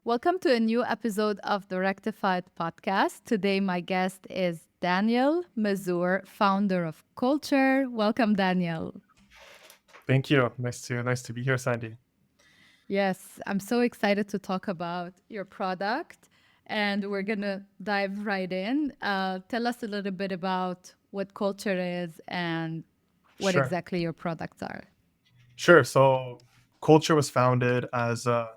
Welcome to a new episode of the Rectified podcast. Today, my guest is Daniel Mazour, founder of Coldture. Welcome, Daniel. Thank you. Nice to be here, Sandy. Yes, I'm so excited to talk about your product, and we're going to dive right in. Tell us a little bit about what Coldture is and what Sure. exactly your products are. Sure. So Culture was founded as a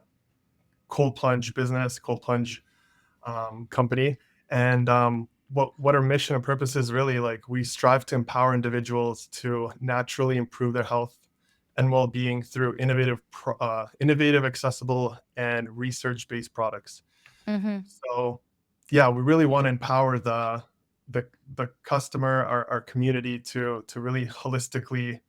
cold plunge business, cold plunge company. And what our mission and purpose is really like we strive to empower individuals to naturally improve their health and well-being through innovative, accessible, and research-based products. Mm-hmm. So, yeah, we really want to empower the customer, our community to really holistically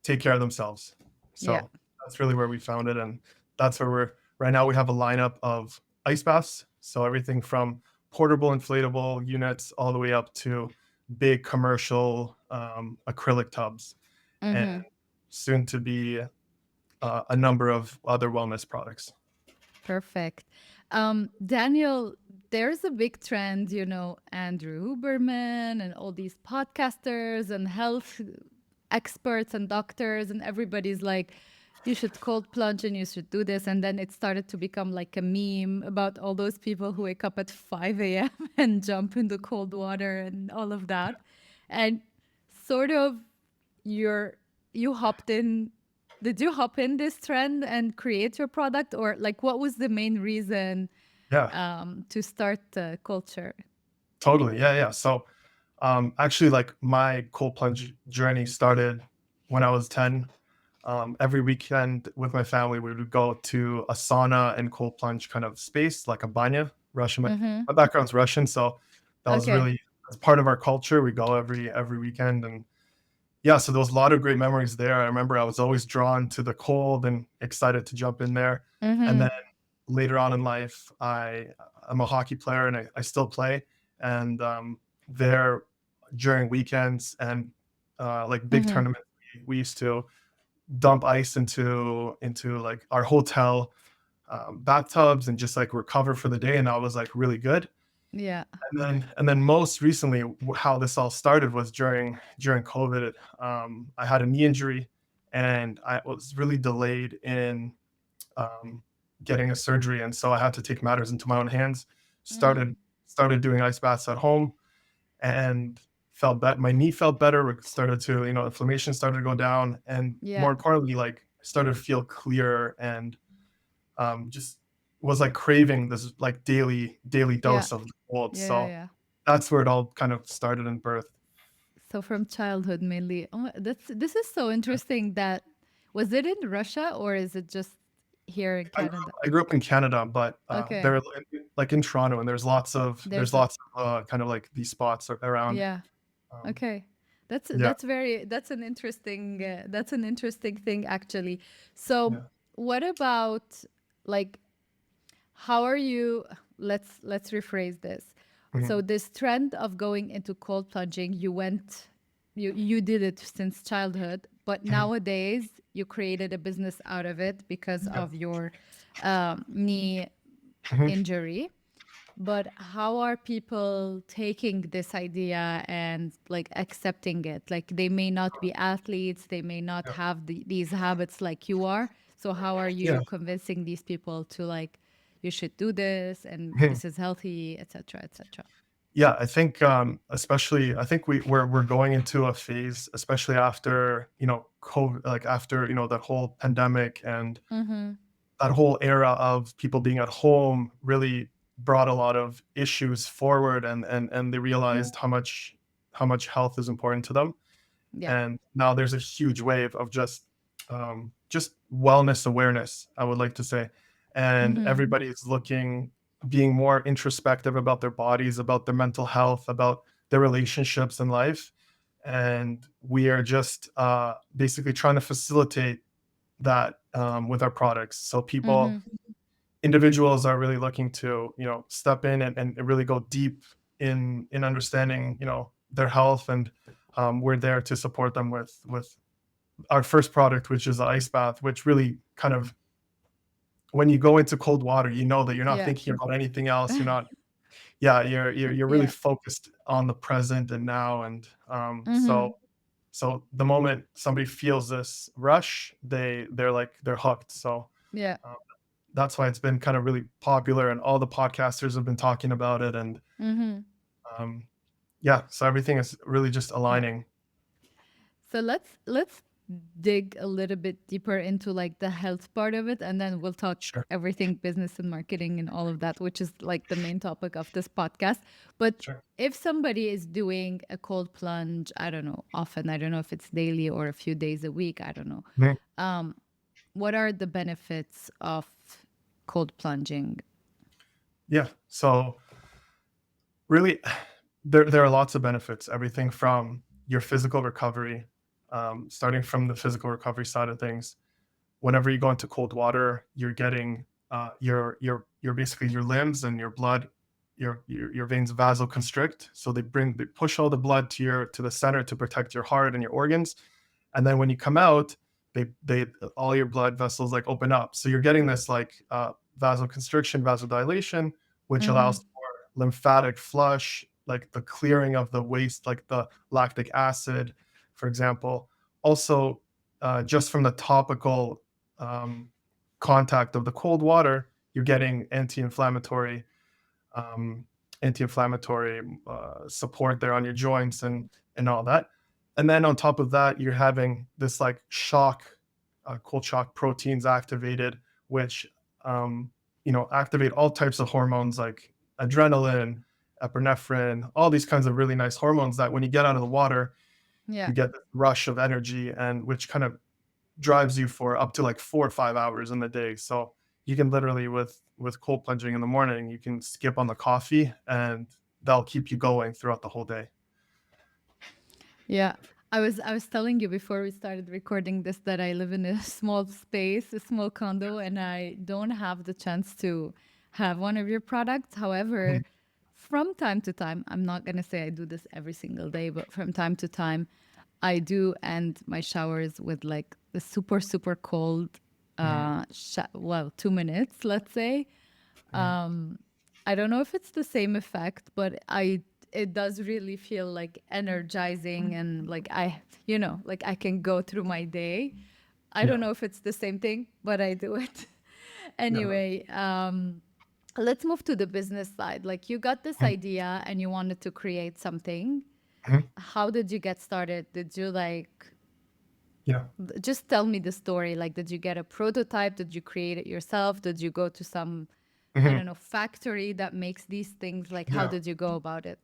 take care of themselves. Yeah. So that's really where we found it, and that's where we're right now. We have a lineup of ice baths, so everything from portable inflatable units all the way up to big commercial acrylic tubs, and Mm-hmm. soon to be a number of other wellness products. Perfect. Daniel, there's a big trend, Andrew Huberman and all these podcasters and health experts and doctors, and everybody's like, you should cold plunge and you should do this. And then it started to become like a meme about all those people who wake up at 5 a.m. and jump into cold water and all of that. And sort of you're you hopped in did you hop in this trend and create your product, or like what was the main reason Yeah, to start the culture? totally. Yeah, yeah. So actually, like my cold plunge journey started when I was 10. Every weekend with my family, we would go to a sauna and cold plunge kind of space, like a banya. Russian. Mm-hmm. My background's Russian, so that was Okay. really that's part of our culture. We go every weekend, and yeah, so there was a lot of great memories there. I remember I was always drawn to the cold and excited to jump in there. And Mm-hmm. then later on in life, I'm a hockey player and I still play. And there during weekends and like big Mm-hmm. tournaments, we used to dump ice into like our hotel bathtubs and just like recover for the day. And that was like really good. Yeah. And then most recently, how this all started was during COVID. I had a knee injury, and I was really delayed in um, getting a surgery, and so I had to take matters into my own hands. Mm. Started doing ice baths at home, and felt that my knee felt better. It started to, inflammation started to go down, and Yeah. more importantly, like started to feel clearer and just was like craving this like daily Yeah. dose of the cold. Yeah. Yeah. So Yeah. that's where it all kind of started in birth. So from childhood mainly. This is so interesting. That was it in Russia, or is it just here in I grew Canada? I grew up in Canada, but Okay. there like in Toronto, and there's There's a lots of kind of like these spots around. yeah. Um, Okay. That's yeah, that's very that's an interesting thing actually. So yeah. what about, like, how are you, let's rephrase this. So Mhm. this trend of going into cold plunging, you did it since childhood, but Mhm. nowadays you created a business out of it because Yeah. of your knee Mhm. injury. But how are people taking this idea and like accepting it? Like they may not be athletes, they may not Yeah. have these habits like you are. So how are Yeah. you convincing these people to, like, you should do this and Mhm. this is healthy, etc., etc.? Yeah, I think, especially, I think we're going into a phase, especially after, COVID, like after, the whole pandemic and Mm-hmm. that whole era of people being at home really brought a lot of issues forward, and they realized how much health is important to them. Yeah. And now there's a huge wave of just wellness awareness, I would like to say. And Mm-hmm. everybody's being more introspective about their bodies, about their mental health, about their relationships in life. And we are just basically trying to facilitate that with our products. So Mm-hmm. individuals are really looking to, step in and really go deep in understanding, their health, and we're there to support them with our first product, which is the ice bath, which really kind of when you go into cold water, you know that you're not Yeah. thinking about anything else. You're not, yeah, you're really Yeah. focused on the present and now. And Mm-hmm. so the moment somebody feels this rush, they're like they're hooked. So Yeah. uh, that's why it's been kind of really popular, and all the podcasters have been talking about it. And Mm-hmm. um, yeah, so everything is really just Yeah. aligning. So let's dig a little bit deeper into like the health part of it, and then we'll talk Sure, everything business and marketing and all of that, which is like the main topic of this podcast. But sure. if somebody is doing a cold plunge, I don't know, often, I don't know if it's daily or a few days a week, I don't know. Mhm. What are the benefits of cold plunging? Yeah. So really, there are lots of benefits. Everything from your physical recovery, starting from the physical recovery side of things. Whenever you go into cold water, you're getting your basically your limbs and your blood, your veins vasoconstrict. So they push all the blood to the center to protect your heart and your organs. And then when you come out, they all your blood vessels like open up. So you're getting this like vasoconstriction, vasodilation, which Mm-hmm. allows for lymphatic flush, like the clearing of the waste, like the lactic acid, for example. Also, just from the topical um, contact of the cold water, you're getting um, anti-inflammatory support there on your joints and all that. And then on top of that, you're having this like cold shock proteins activated, which um, activate all types of hormones like adrenaline, epinephrine, all these kinds of really nice hormones that when you get out of the water, Yeah. you get this rush of energy, and which kind of drives you for up to like 4 or 5 hours in the day. So you can literally with cold plunging in the morning, you can skip on the coffee, and that'll keep you going throughout the whole day. Yeah. I was telling you before we started recording this that I live in a small space, a small condo, and I don't have the chance to have one of your products. However, Mhm. from time to time, I'm not gonna say I do this every single day, but from time to time, I do end my showers with like the super super cold, Mhm. 2 minutes, let's say. Mhm. I don't know if it's the same effect, but I it does really feel like energizing and like like I can go through my day. I don't Yeah. know if it's the same thing, but I do it. Yeah. Anyway, let's move to the business side. Like you got this Mhm. idea and you wanted to create something. Mhm. How did you get started? Did you like Yeah. just tell me the story? Like, did you get a prototype? Did you create it yourself? Did you go to some, I Mhm. don't know, factory that makes these things? Like, how Yeah. did you go about it?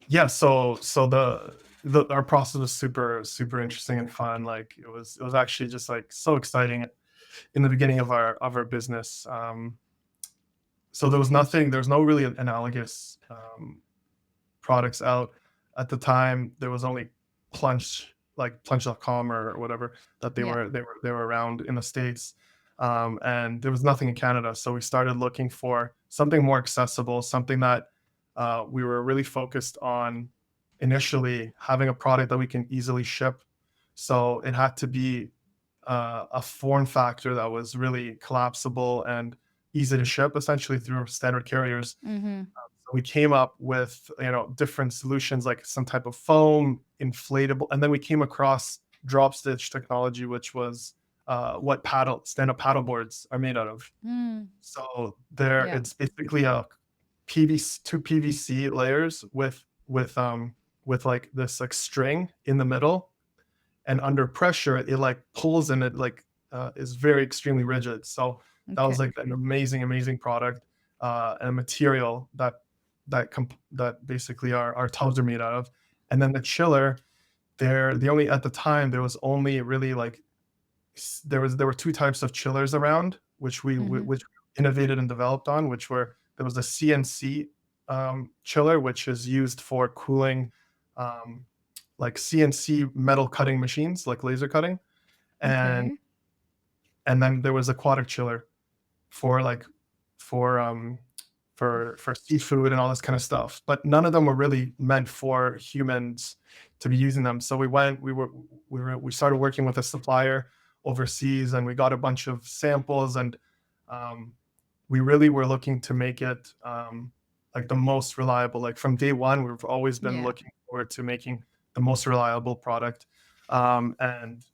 Yeah. So the our process was super super interesting and fun. Like it was actually just like so exciting in the beginning of our business. So there was no really analogous products out at the time. There was only Plunge, like Plunge.com or whatever, that Yeah. they were around in the States, and there was nothing in Canada. So we started looking for something more accessible, something that we were really focused on initially having a product that we can easily ship. So it had to be a form factor that was really collapsible and easy to ship, essentially through standard carriers. Mm-hmm. So we came up with different solutions like some type of foam, inflatable, and then we came across drop stitch technology, which was what paddle stand up paddle boards are made out of. Mm. So there, Yeah. it's basically a PVC, two PVC layers with like this like string in the middle, and under pressure it like pulls, and it like is very extremely rigid. So that was Okay. like an amazing product, and a material that basically our tubs are made out of. And then the chiller, the only at the time there was only really like there were two types of chillers around, which Mm-hmm. which innovated and developed on, which were there was a CNC chiller, which is used for cooling um, like CNC metal cutting machines, like laser cutting, and Okay. then there was aquatic chiller for like for um for seafood and all this kind of stuff. But none of them were really meant for humans to be using them. So we started working with a supplier overseas, and we got a bunch of samples, and um, we really were looking to make it like the most reliable. Like from day one, we've always been Yeah. looking forward to making the most reliable product. And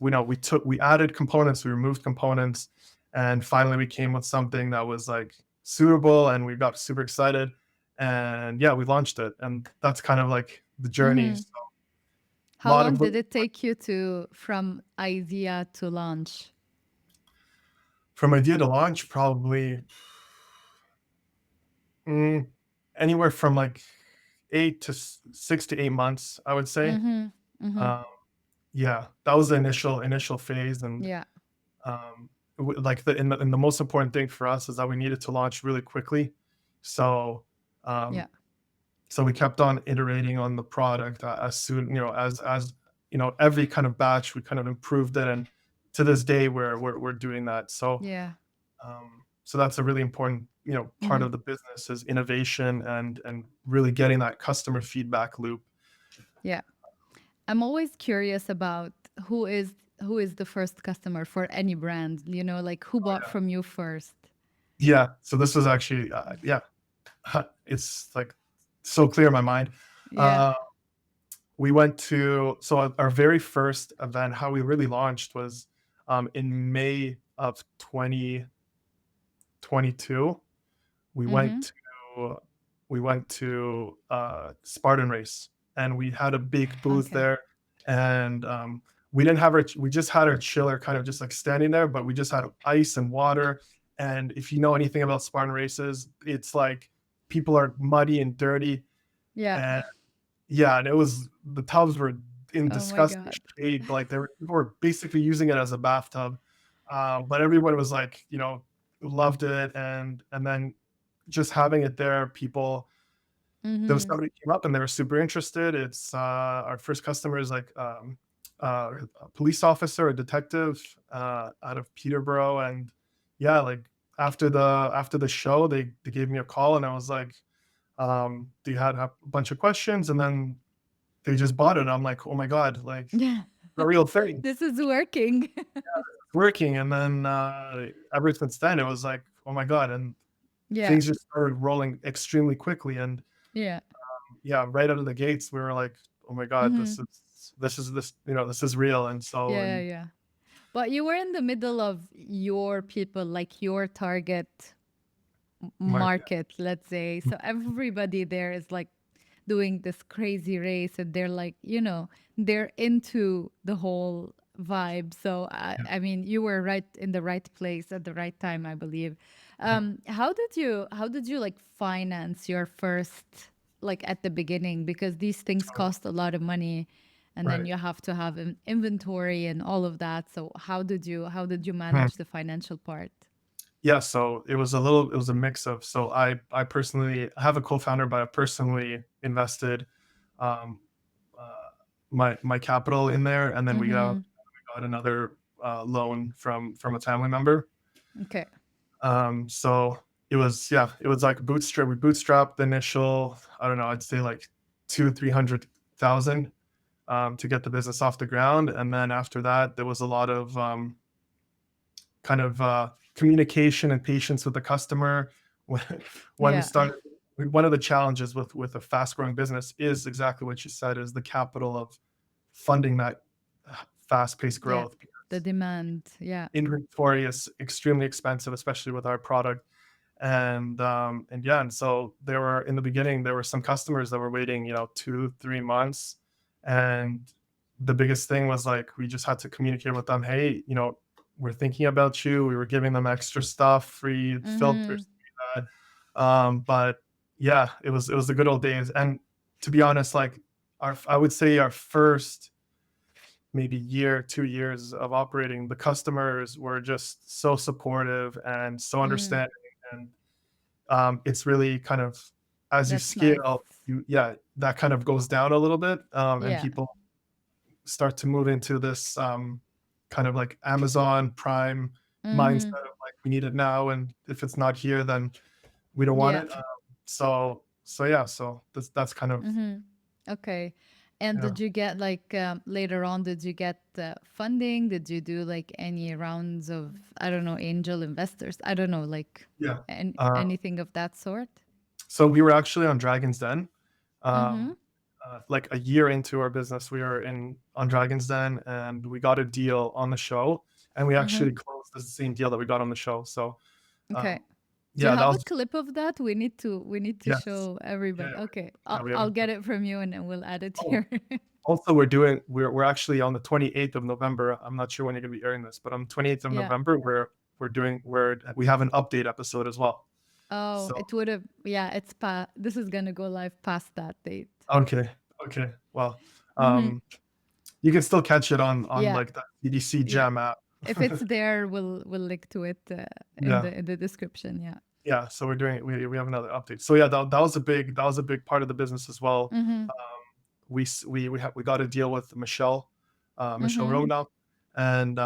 we added components, we removed components, and finally we came with something that was like suitable, and we got super excited. And yeah, we launched it, and that's kind of like the journey. Hmm. So a How lot long of did it take you to from idea to launch? from idea to launch, probably mm, anywhere from like 6 to 8 months, I would say. Mm-hmm. Mm-hmm. Um, yeah, that was the initial phase, and Yeah. um, like the most important thing for us is that we needed to launch really quickly. So Yeah. um, so we kept on iterating on the product as soon as every kind of batch we kind of improved it, and to this day we're doing that. So Yeah. so that's a really important part Mm-hmm. of the business is innovation and really getting that customer feedback loop. Yeah. I'm always curious about who is the first customer for any brand, like who bought Yeah, from you first. yeah. So this was actually yeah, it's like so clear in my mind. Yeah. Uh, we went to so our very first event, how we really launched was in May of 2022. We went Mm-hmm. to Spartan Race, and we had a big booth Okay. there, and we just had our chiller kind of just like standing there, but we just had ice and water. And if you know anything about Spartan races, it's like people are muddy and dirty, Yeah. and yeah, and it was the tubs were in Oh my disgusting God. shape. Like people were basically using it as a bathtub. But everyone was like, loved it, and then just having it there, there was Mm-hmm. somebody came up and they were super interested. It's our first customer is like a police officer, a detective out of Peterborough, and yeah, like after the show, they gave me a call, and I was like, they had a bunch of questions, and then they just bought it. I'm like, oh my god, like Yeah. the real thing This is working. working. And then ever since then, it was like, oh my god, and Yeah. things just started rolling extremely quickly. And Yeah. yeah, right out of the gates, we were like, oh my god, Mm-hmm. this is real. And so Yeah. and Yeah. But you were in the middle of your people, like your target market, market, let's say. So everybody there is like doing this crazy race and they're like, they're into the whole vibe. So, yeah, I mean, you were right in the right place at the right time, I believe. mhm, How did you like finance your first, like at the beginning? Because these things cost a lot of money and then right. you have to have an inventory and all of that. So how did you Hmm. manage the financial part? Yeah, so it was a mix of, so I personally have a co-founder, but I personally invested um, uh, my capital in there, and then Mm-hmm. we got another loan from a family member. Okay. So it was like bootstrap. We bootstrapped the initial, I don't know, I'd say like 200-300,000 to get the business off the ground, and then after that, there was a lot of kind of communication and patience with the customer. When when we Yeah. started, one of the challenges with a fast growing business is exactly what you said, is the capital of funding that fast paced Yeah. growth, The because demand. Yeah. inventory is extremely expensive, especially with our product. And yeah, and so there were, in the beginning, there were some customers that were waiting 2-3 months. And the biggest thing was like, we just had to communicate with them, hey, we're thinking about you. We were giving them extra stuff, free Mm-hmm. filters, that. But yeah, it was the good old days. And to be honest, like, I would say our first maybe year, 2 years of operating, the customers were just so supportive and so Mm. understanding. And it's really kind of, as you That's nice. scale, yeah, that kind of goes down a little bit, and Yeah. people start to move into this kind of like Amazon Prime mindset Mm-hmm. of like, we need it now, and if it's not here, then we don't want Yeah. it. So yeah, so that's kind of Mm-hmm. Okay. And Yeah. did you get like later on, did you get funding? Did you do like any rounds of, I don't know, angel investors? I don't know, like Yeah. Uh, anything of that sort? so we were actually on Dragon's Den. Mm-hmm. Um, like a year into our business, we were in on Dragon's Den, and we got a deal on the show, and we Mm-hmm. actually closed the same deal that we got on the show. So, Okay. um, Do you yeah, that have a was clip of that? We need to yes, show yeah, everybody. Okay. yeah, we have. I'll get it from you and then we'll add it Oh, here. also, we're actually on the 28th of November. I'm not sure when you're gonna be airing this, but on 28th of Yeah. November, we have an update episode as well. Oh, So it would have, yeah, this is gonna go live past that date. okay, okay, well, Mm-hmm. um, you can still catch it on Yeah. like the EDC Yeah. Jam app. If it's there, we'll link to it in Yeah. the description. Yeah. Yeah, so we have another update. So yeah, that was a big part of the business as well. Mm-hmm. We got a deal with Michelle Mm-hmm. Romanov, and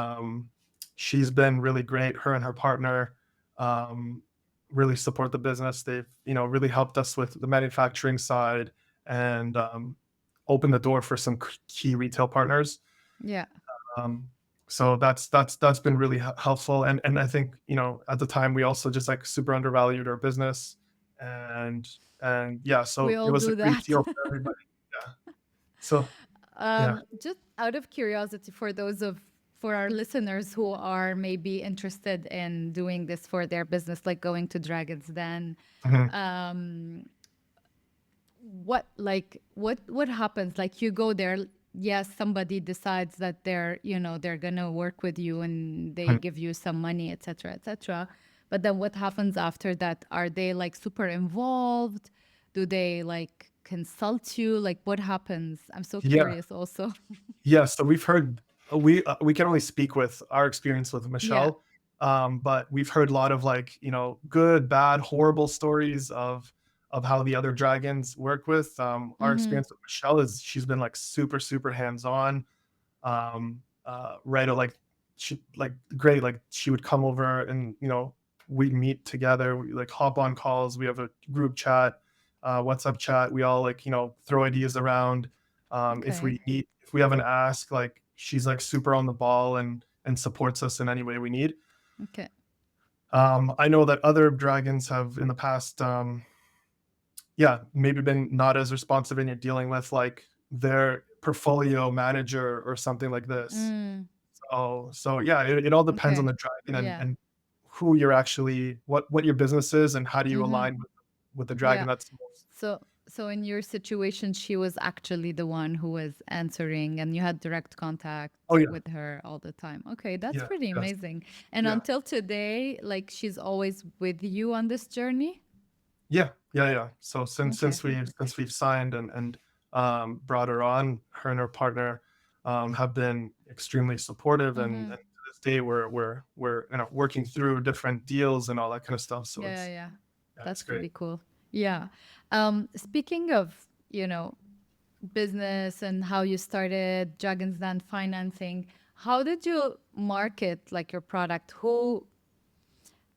she's been really great. Her and her partner um, really support the business. They've really helped us with the manufacturing side, and opened the door for some key retail partners. Yeah. Um, so that's been really helpful, and I think at the time we also just like super undervalued our business, and yeah, We so it all was a do great that. deal for everybody. Yeah. So yeah, Just out of curiosity, for our listeners who are maybe interested in doing this for their business, like going to Dragons Den, mhm. um, what happens? Like you go there, yes, somebody decides that they're gonna work with you and they Mhm. give you some money, etc., etc. But then what happens after that? Are they like super involved? Do they like consult you? Like what happens? I'm so Yeah, curious also. yeah. So we've heard we can only speak with our experience with Yeah. Michelle, but we've heard a lot of like good, bad, horrible stories of how the other dragons work with. Our Mm-hmm. experience with Michelle is she's been like super super hands on. Right, or like she like great, like she would come over and we'd meet together, we like hop on calls, we have a group chat, WhatsApp chat, we all like throw ideas around. Okay. If we have an ask, like she's like super on the ball and supports us in any way we need. Okay. I know that other dragons have in the past yeah, maybe been not as responsive, and you're dealing with like their portfolio manager or something like this. Mm, So yeah, it all depends on okay. the dragon, Yeah. and who you're actually what your business is, and how do you Mm-hmm. align with the dragon Yeah. that's most. So in your situation, she was actually the one who was answering and you had direct contact Oh yeah, with her all the time. Okay, that's yeah, pretty yes, amazing. And yeah, until today, like she's always with you on this journey? yeah, yeah, yeah. So Okay. since we've signed and brought her on, her and her partner have been extremely supportive, and Mm-hmm. to this day we're working through different deals and all that kind of stuff. So Yeah, yeah. yeah, it's That's great. really cool. Yeah. Speaking of, business and how you started Dragon's Den financing, how did you market like your product?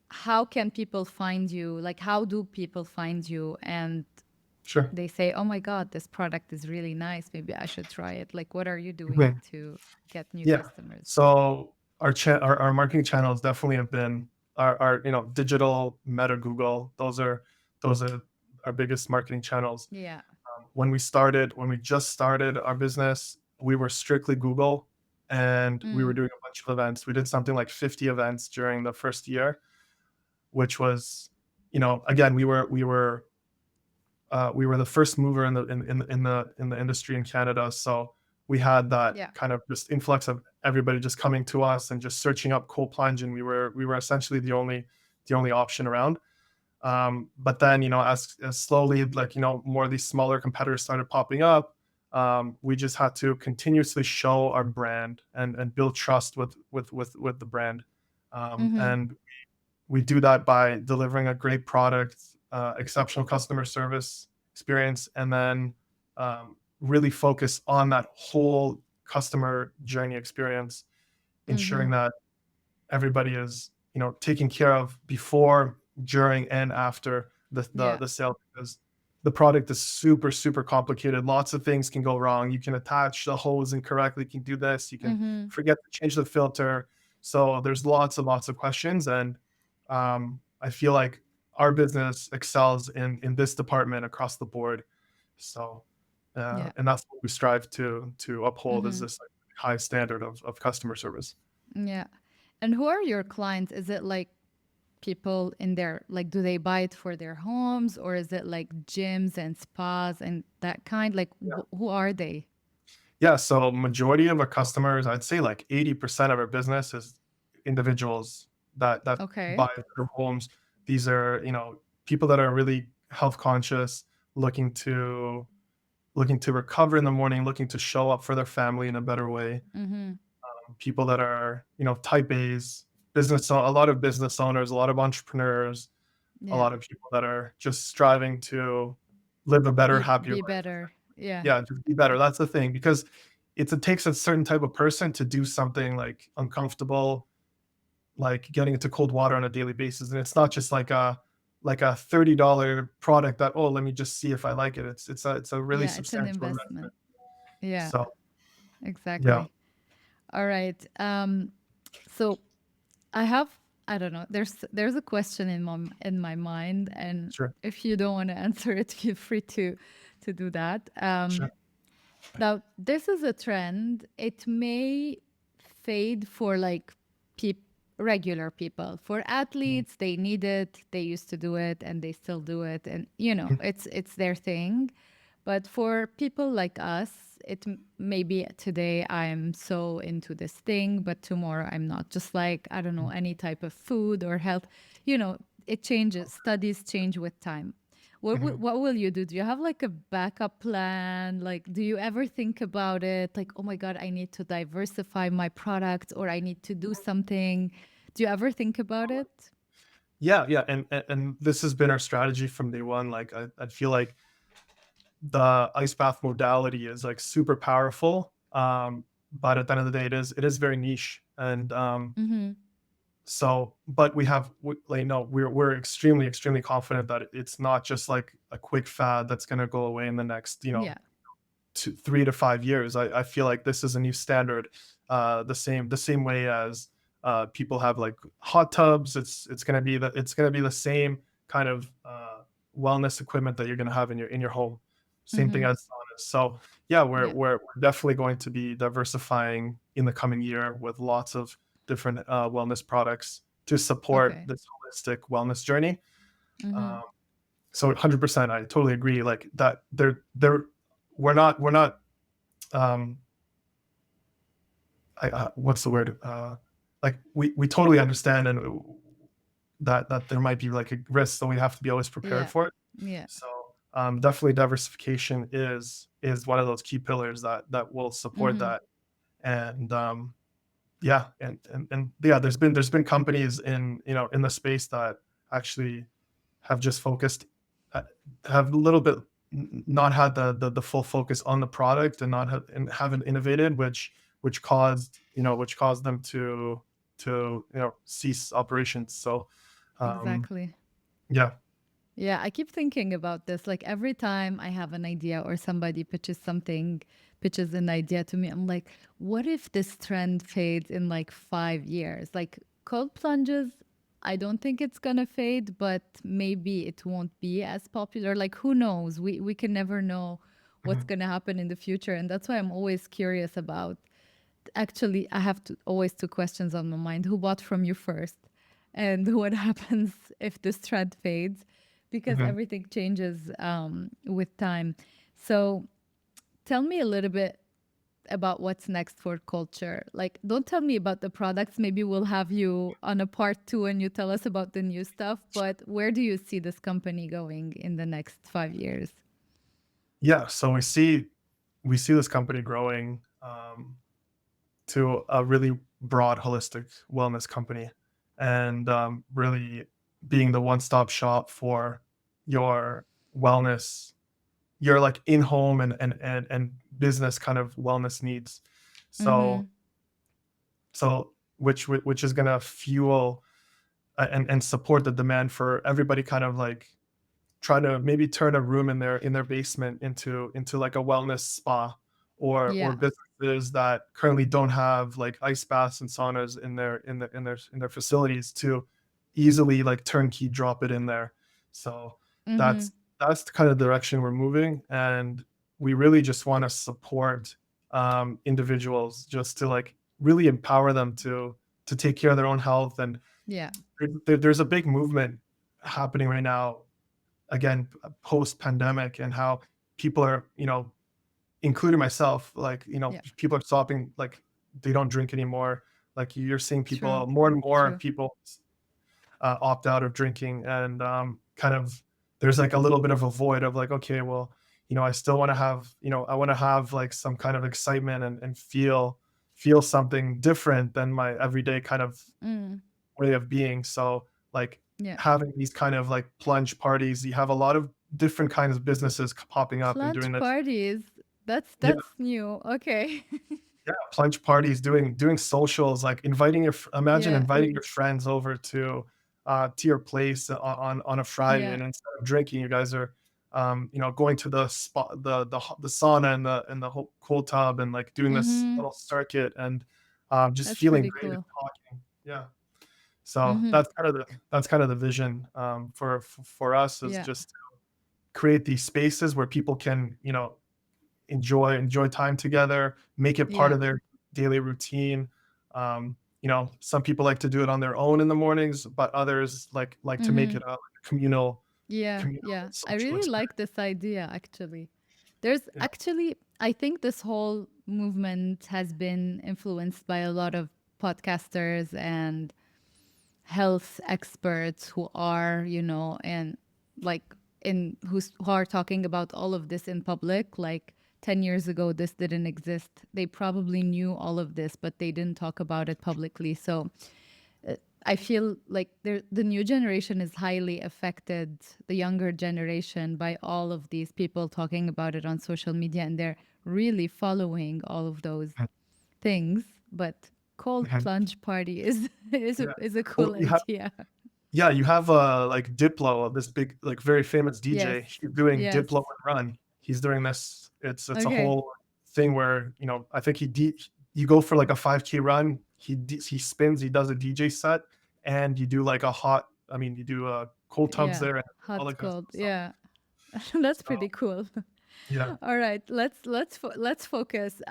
How can people find you? Like, how do people find you? And Sure. they say, oh my God, this product is really nice. Maybe I should try it. Like, what are you doing Mhm. to get new Yeah. customers? So our marketing channels definitely have been our digital, Meta, Google. Those are our biggest marketing channels. Yeah. When we just started our business, we were strictly Google, and we were Mm, doing a bunch of events. We did something like 50 events during the first year, which was, again, we were the first mover in the industry in Canada. So we had that yeah. kind of just influx of everybody just coming to us and just searching up cold plunge, and we were essentially the only option around. But then as slowly like more of these smaller competitors started popping up, we just had to continuously show our brand and build trust with the brand, Mm-hmm. and we do that by delivering a great product, exceptional customer service experience, and then really focus on that whole customer journey experience, Mm-hmm. ensuring that everybody is taken care of before, during, and after the Yeah. the sale. Because the product is super, super complicated. Lots of things can go wrong. You can attach the hose incorrectly. You can do this. You can Mm-hmm. forget to change the filter. So there's lots and lots of questions, and I feel like our business excels in this department across the board. So, Yeah. and that's what we strive to uphold is Mm-hmm. this like, high standard of customer service. Yeah. And who are your clients? Is it like people in their, like, do they buy it for their homes, or is it like gyms and spas and that kind? Like, who are they? Yeah, so majority of our customers, I'd say like 80% of our business is individuals that Okay. buy their homes. These are, people that are really health conscious, looking to looking to recover in the morning, looking to show up for their family in a better way. Mm-hmm. People that are, type A's, a lot of business owners, a lot of entrepreneurs, a Yeah. lot of people that are just striving to live a better, happier Be life. better. Yeah. Yeah, just be better. That's the thing because it takes a certain type of person to do something like uncomfortable, like getting into cold water on a daily basis, and it's not just like a $30 product that, oh, let me just see if I like it. It's a really Yeah. It's an substantial investment. investment. Yeah. So yeah, Exactly. All right. So I have, I don't know. There's a question in my mind, and sure, if you don't want to answer it, feel free to do that. sure. Now, this is a trend. It may fade for like peop regular people. For Mhm, athletes, they need it. They used to do it, and they still do it, and mhm, it's their thing. But for people like us, maybe today I'm so into this thing, but tomorrow I'm not. Just like, I don't know, any type of food or health, it changes. Studies change with time. mhm. What will you do? Do you have like a backup plan? Like, do you ever think about it? Like, oh my God, I need to diversify my products, or I need to do something. Do you ever think about it? Yeah, yeah, and this has been our strategy from day one. Like I feel like the ice bath modality is like super powerful. But at the end of the day, it is very niche, and Mm-hmm. so, but like, no, we're extremely, extremely confident that it's not just like a quick fad that's going to go away in the next, Yeah. 3 to 5 years. I feel like this is a new standard. The same way as people have like hot tubs. It's gonna be the same kind of wellness equipment that you're gonna have in your home. Same thing Mm-hmm. as saunas. So yeah, we're Yeah. we're we're definitely going to be diversifying in the coming year with lots of different wellness products to support Okay. this holistic wellness journey. Mm-hmm. Um, so 100%, I totally agree. Like that, we're not um what's the word, like we totally understand, and that there might be like a risk, so we have to be always prepared Yeah. for it. Yeah. So definitely diversification is one of those key pillars that will support Mm-hmm. that. And yeah, and yeah, there's been companies in the space that actually have just focused, uh, have a little bit not had the full focus on the product, and not have, and haven't innovated, which caused them to cease operations. So um Exactly. yeah. Yeah, I keep thinking about this. Like every time I have an idea or somebody pitches an idea to me, I'm like, what if this trend fades in like 5 years? Like cold plunges, I don't think it's gonna fade, but maybe it won't be as popular. Like who knows? We can never know what's Mhm, gonna happen in the future. And that's why I'm always curious about, actually, I have always two questions on my mind: who bought from you first, and what happens if this trend fades, because mhm. everything changes with time. So tell me a little bit about what's next for culture. Like, don't tell me about the products. Maybe we'll have you on a part two and you tell us about the new stuff. But where do you see this company going in the next 5 years? Yeah, so we see this company growing to a really broad holistic wellness company, and really being the one-stop shop for your wellness, your like in-home and business kind of wellness needs. So Mm-hmm. so which is going to fuel and support the demand for everybody, kind of like try to maybe turn a room in their basement into like a wellness spa, or Yeah. businesses that currently don't have like ice baths and saunas in their facilities to easily like turnkey drop it in there. So Mm-hmm. that's the kind of direction we're moving, and we really just want to support individuals just to like really empower them to take care of their own health. And Yeah. there's a big movement happening right now, again, post pandemic, and how people are, including myself, like, Yeah. people are stopping, like, they don't drink anymore. Like, you're seeing True. people, more and more True. people opt out of drinking, and kind of there's like a little bit of a void of like, okay, well, I still want to have, I want to have like some kind of excitement, and feel something different than my everyday kind of Mm. way of being. So, like, Yeah. having these kind of like plunge parties, you have a lot of different kinds of businesses popping up and doing Plunge this. parties. Yeah, That's new. Okay. yeah, plunge parties, doing socials, like inviting imagine Yeah. inviting your friends over to your place on a Friday, Yeah. and instead of drinking, you guys are, going to the spa, the sauna, and the whole cold tub, and like doing this Mm-hmm. little circuit, and just That's feeling pretty great and cool. talking. Yeah. So Mm-hmm. that's kind of the vision, for us, is Yeah. just create these spaces where people can, enjoy time together, make it part Yeah. of their daily routine. Some people like to do it on their own in the mornings, but others like to make Mm-hmm. it a communal Yeah. communal Yeah. I social really experience. like this idea actually. There's Yeah. actually, I think this whole movement has been influenced by a lot of podcasters and health experts who are, and like who are talking about all of this in public. Like 10 years ago, this didn't exist. They probably knew all of this, but they didn't talk about it publicly. So I feel like the new generation is highly affected, the younger generation, by all of these people talking about it on social media, and they're really following all of those things. But cold Mhm. plunge party is Yeah. is a Well, cool idea. you have, like, Diplo, this big, like, very famous Yes. DJ. He's doing Yes. Diplo and Run. He's doing this. It's a Okay. whole thing where, I think you go for, like, a 5K run, he spins, he does a DJ set, and you do, like, you do, cold tubs Yeah. there and all Hot that kind of cold. stuff. Yeah. That's So, pretty cool. yeah. All right, let's focus.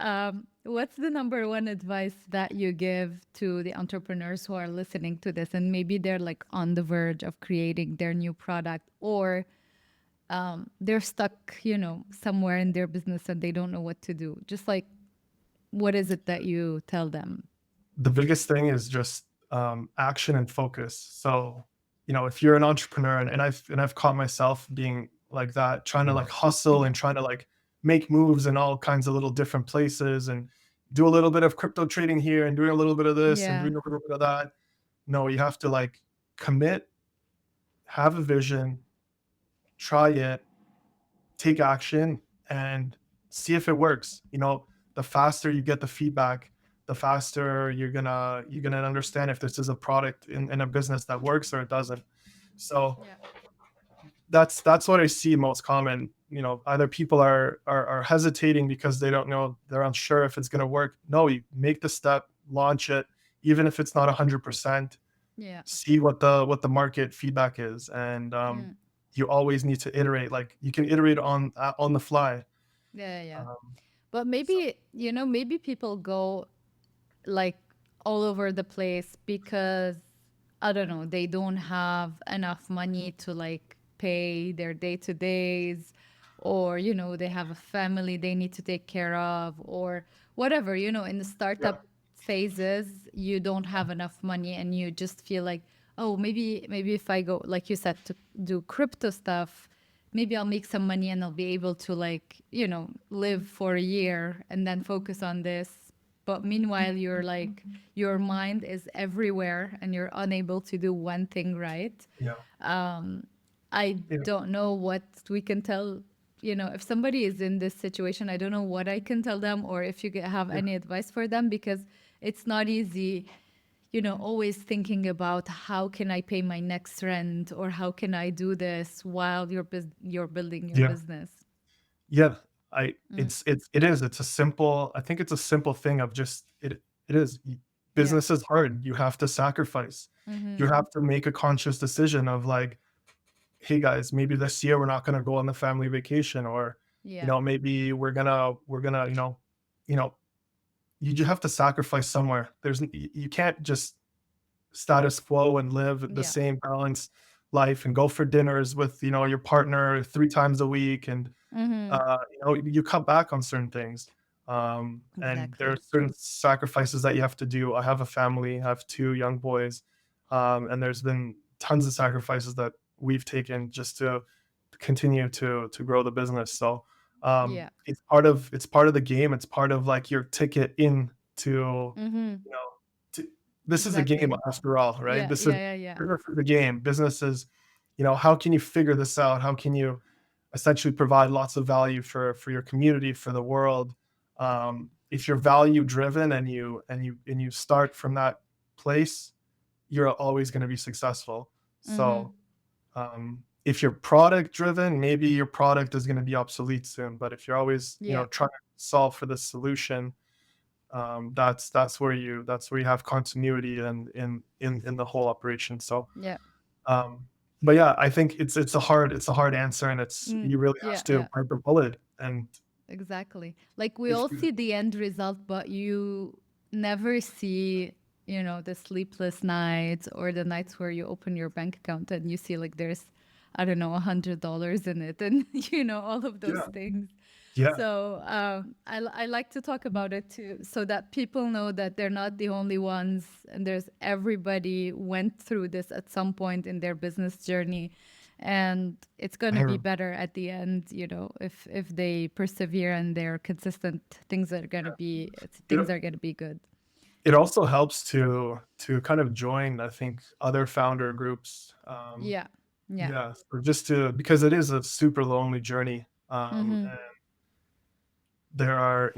What's the number one advice that you give to the entrepreneurs who are listening to this, and maybe they're like on the verge of creating their new product, or they're stuck, somewhere in their business and they don't know what to do? Just like, what is it that you tell them? The biggest thing is just, action and focus. So, if you're an entrepreneur, and I've caught myself being like that, trying to like hustle and trying to like make moves in all kinds of little different places, and do a little bit of crypto trading here, and doing a little bit of this, and Yeah, doing a little bit of that. No, you have to like commit, have a vision, try it, take action, and see if it works. The faster you get the feedback, the faster you're gonna understand if this is a product in a business that works or it doesn't. So yeah, that's what I see most common. Either people are hesitating because they don't know, they're unsure if it's gonna work. No, you make the step, launch it, even if it's not 100%. yeah, See what the market feedback is, and mm, you always need to iterate. Like, you can iterate on the fly. yeah, yeah. Um, But so maybe, maybe people go like all over the place because I don't know, they don't have enough money to like pay their day-to-days, or they have a family they need to take care of, or whatever, in the yeah, startup phases you don't have enough money and you just feel like, oh, maybe if I go, like you said, to do crypto stuff, maybe I'll make some money and I'll be able to like, live for a year and then focus on this. But meanwhile, you're like, your mind is everywhere and you're unable to do one thing right. yeah, I yeah, don't know what we can tell, if somebody is in this situation, I don't know what I can tell them, or if you have yeah, any advice for them, because it's not easy, always thinking about how can I pay my next rent or how can I do this while you're building your Yeah. business. Yeah. I Mm, it is. It's a simple I think it's a simple thing of just it is. yeah. Business is hard. You have to sacrifice. You Mm-hmm. have to make a conscious decision of like, hey guys, maybe this year we're not gonna go on the family vacation, or Yeah. maybe we're gonna, you know, you just have to sacrifice somewhere. You can't just status quo and live the Yeah. same balanced life and go for dinners with, your partner 3 times a week, and Mm-hmm. you cut back on certain things. And there are Exactly. certain sacrifices that you have to do. I have a family, I have 2 young boys, and there's been tons of sacrifices that we've taken just to continue to grow the business. So, Yeah. it's part of the game. It's part of like your ticket in to, Mm-hmm. you know, to this is a game Exactly. after all, right? Yeah. This is Yeah. Yeah. Yeah. the game. Business is, how can you figure this out? How can you essentially provide lots of value for your community, for the world? If you're value driven and you start from that place, you're always going to be successful. Mm-hmm. So, if you're product driven, maybe your product is going to be obsolete soon. But if you're always, Yeah. trying to solve for the solution, that's where you have continuity and in the whole operation. So, Yeah. um, but yeah, I think it's a hard answer, and you really Yeah. have to Yeah. bite the bullet. And Exactly. Like we if all you, see the end result, but you never see, the sleepless nights or the nights where you open your bank account and you see like there's, I don't know, $100 in it and, all of those yeah, things. yeah, So I like to talk about it too, so that people know that they're not the only ones, and there's everybody went through this at some point in their business journey, and it's gonna be I- better at the end, if they persevere and they're consistent. Things it, are gonna be good. it also helps to kind of join, I think, other founder groups. Yeah, yeah, Yeah, or just to because it is a super lonely journey. mm-hmm. And there are,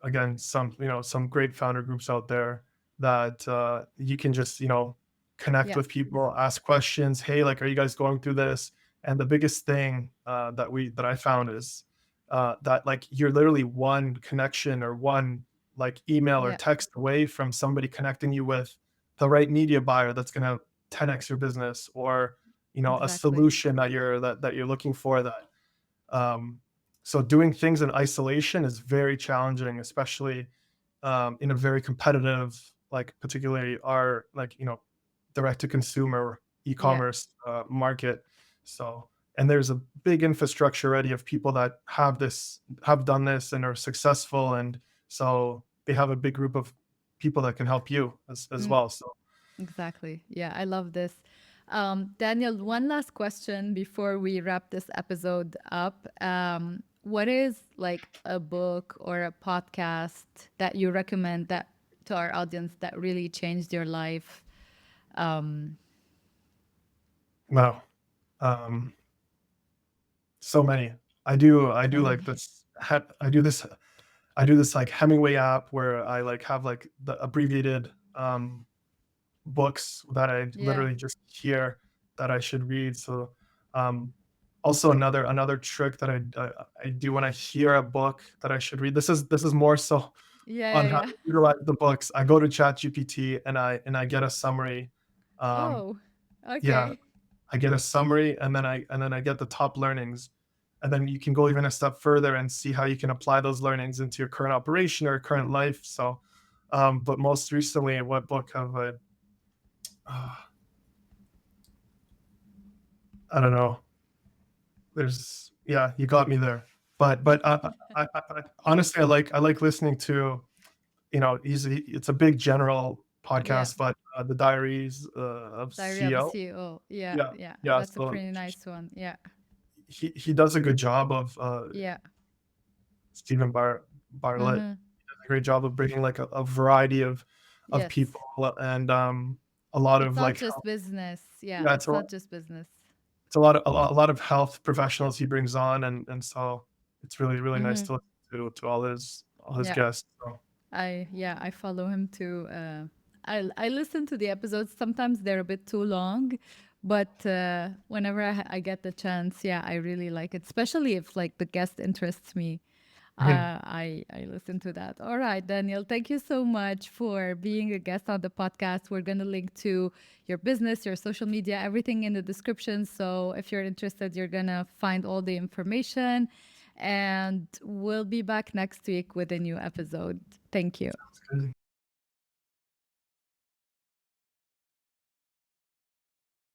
again, some great founder groups out there that you can just, connect Yeah, with people, ask questions. Hey, like, are you guys going through this? And the biggest thing that I found is that like you're literally one connection or one like email or yeah, text away from somebody connecting you with the right media buyer that's going to 10x your business, or a exactly. solution that you're looking for, that um, so doing things in isolation is very challenging, especially in a very competitive, like particularly our like direct to consumer Yeah. e-commerce market. So, and there's a big infrastructure already of people that have done this and are successful, and so they have a big group of people that can help you as Mm, well. So, exactly. Yeah, I love this. Daniel, one last question before we wrap this episode up. What is like a book or a podcast that you recommend that to our audience that really changed your life? Um, wow. Um, so many. I do so like many. this. I do this like Hemingway app where I like have like the abbreviated books that I Yeah. literally just hear that I should read. So, um, also another trick that I do when I hear a book that I should read. This is more so Yeah, on yeah, how yeah. to utilize the books. I go to ChatGPT and I get a summary. Um, Oh, yeah, okay. I get a summary, and then I get the top learnings. And then you can go even a step further and see how you can apply those learnings into your current operation or current life. So, but most recently, what book have uh, I don't know. Yeah, you got me there. But honestly, I like listening to, it's a big general Yeah. podcast, but the Diaries of Diary of a CEO. CEO. Yeah, Yeah, yeah. yeah. That's a So pretty nice one. Yeah. he does a good job of Yeah. Stephen Bartlett. Mm-hmm. He does a great job of bringing like a variety of Yes. people, and a lot It's of not like just business. Yeah, yeah, it's not just business. it's a lot of health professionals he brings on, and so it's really really nice Mm-hmm. to listen to all his Yeah. guests. So I follow him too. I listen to the episodes. Sometimes they're a bit too long, but whenever I get the chance, yeah, I really like it, especially if like the guest interests me. I listen to that. All right, Daniel, thank you so much for being a guest on the podcast. We're going to link to your business, your social media, everything in the description. So if you're interested, you're going to find all the information. And we'll be back next week with a new episode. Thank you. Sounds good.